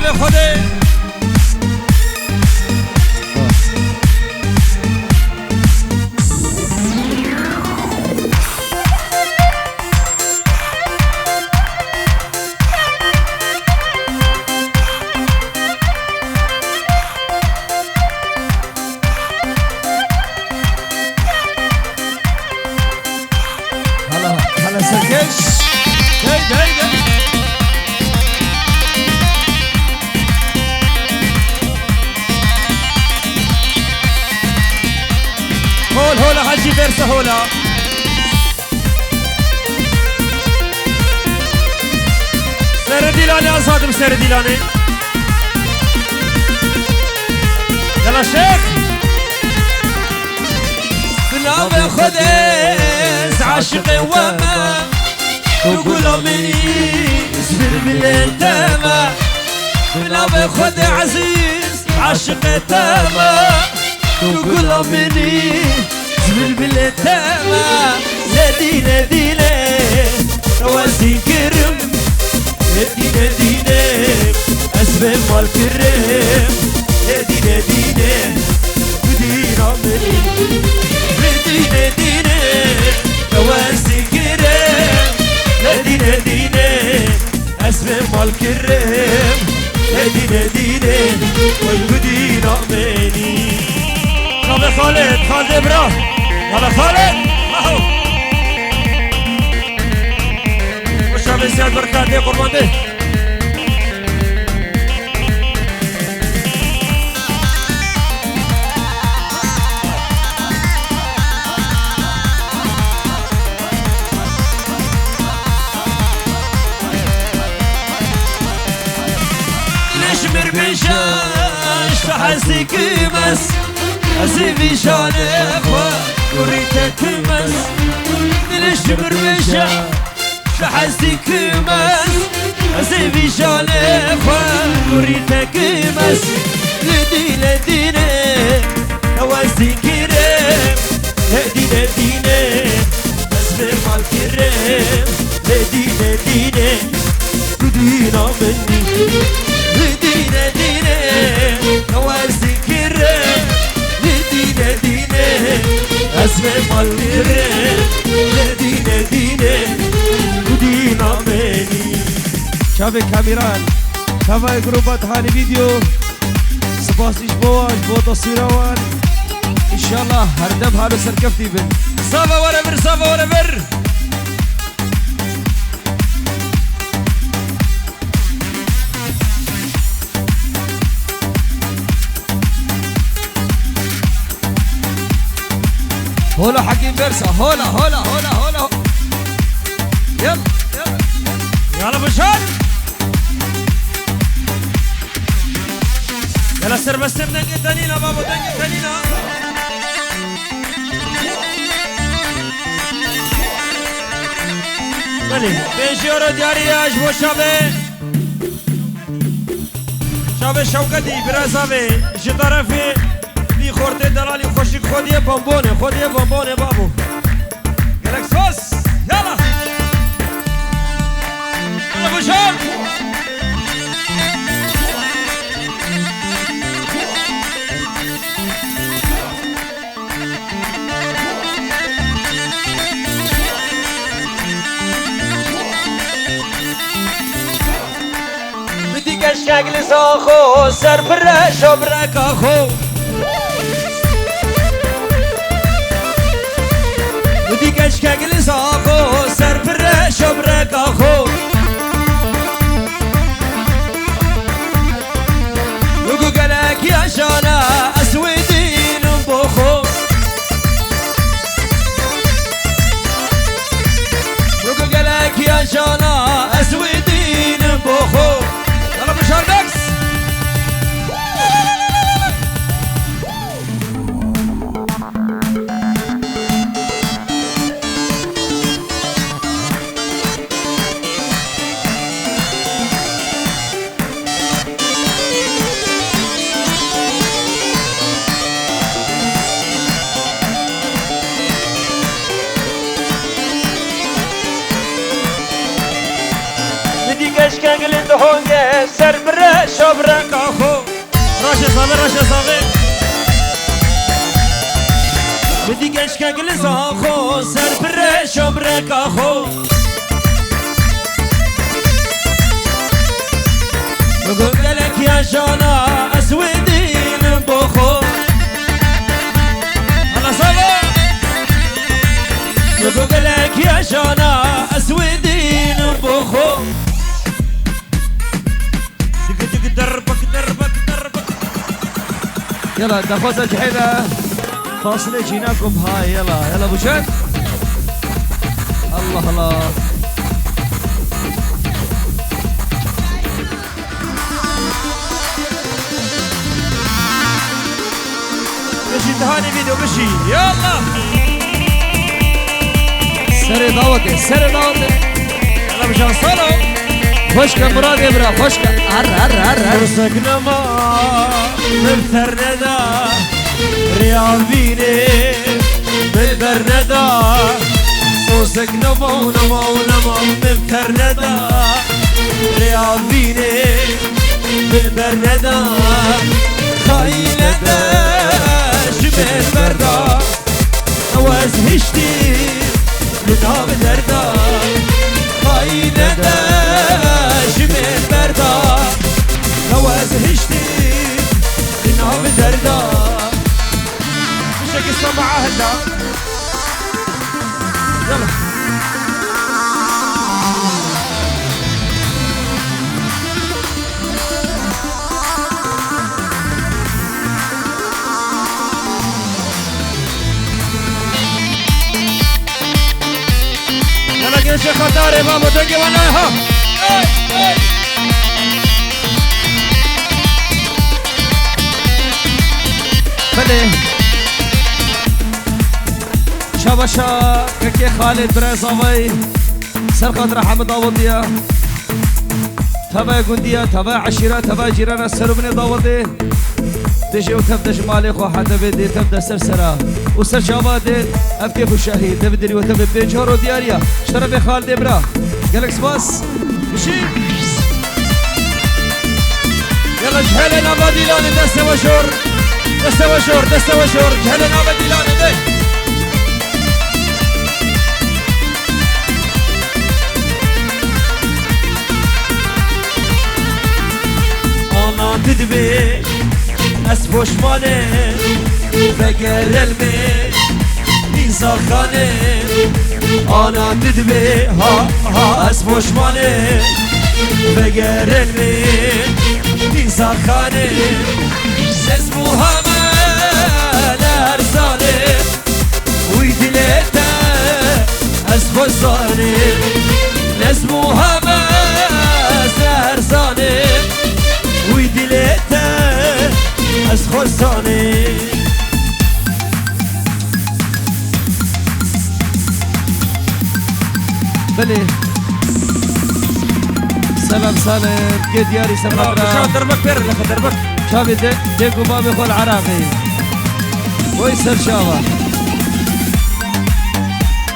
نام خوده هلا سركش هيدا هولا حجي فيرسا هولا سر ديلاني أصادم سر ديلاني يلا شيخ بنام خدس عاشق وما تقول مني اسبر بالانتما بنام خد عزيز عاشق تما تقول مني اسبر بالانتما لدينا دينا رواسي كرم لدينا دينا اسبر والكرم لدينا دينا دينا مني لدينا دينا رواسي كرم لدينا دينا اسبر والكرم لدينا دينا والكدينا مني خالد خالد ابراهيم يلا خالد اهو وشاب سياد بركات يا قربان ده نشمر بشاش تحسك مس أسيبي شانك وريتك مس نشمر بشاش تحسك مس أسيبي شانك وريتك مس لدينا دينا نواسي كريم لدينا دينا أسبر مال كريم لدينا دينا لدينا مني لدينا دينا نواسي كريم لدينا دينا أسبر مال كريم لدينا دينا لدينا مني شابك كاميران شابك جروبات هاني فيديو سباسيش بواش بو تصويروان إن شاء الله هردب هالو سركفتي بن صافا ورا بر صافا ورا بر هولا حكيم بيرسا هولا هولا هولا هولا يلا يلا يلا بشار يلا سر بس دنجي تانينا بابا دنجي تانينا بلي بيشيورو دياري عجبو شابه شابه شوكتي برازاوي ايش طرفي لي خورتي دلالي خوشي خوديه بامبونه بابو جالكس فاس يلا يلا بشار بدي كشكل ساخو سر برش وبرك اخو بدي كشكل ساخو سر برش وبرك اخو لقو قلك يا شانا اسودين بخو لقو قلك يا شانا اسودين بخو يلا بشار بكس هونگه سر بره شبره کاخو راش زاوه بدی گش که گل زاخو سر بره شبره کاخو بگو گلک یا جانا اسودین بخو حالا زاوه بگو گلک یا جانا اسودین بخو يلا ناخذ الجحيلة فاصلة جيناكم هاي يلا ابو شد الله مشي تهاني فيديو مشي يلا سري دعوتي يلا مش هنصلوا خشكة مراد يبرا خشكة هر فرصك نما بالفرندا رياضيني بالبرندا فرصك نما بالفرندا رياضيني بالبرندا خايلة شبه بردا نواز هشتي لنها بدردا خايلة شبه بردا نواز هشتي لنها بدردا مشاك السماعة هلا يلا يلا قيش خطاري بابا دقي وانا ها بله شاباشا كي خالد برزاوي سر خاطر حمد عوضية تبع قندية تبع عشيرة تبع جيران السر بن داوضي تجي وتبدا جمالي خو حتى بدي تبدا سرسرة وسر شابادي ابكيف الشهيد تبدري وتبدا بيجهر ودياريا اشترى خالد برا قالك سباس مشي يلا جهلنا بديلان دسته وشور جهلنا بديلان ده انا تدبي اسفوش مانه فقر المي نيزاخانه انا تدبي ها اسفوش مانه فقر المي نيزاخانه اسمها مال ارسانه ويدلتا اسفوش صانه اسمها مال ارسانه ويدلتا اسخوزانه بله سلام سالم كي دياري سلام شو دربك بير لك دربك شافي ديكو بابي خو العراقي ويسر شاوه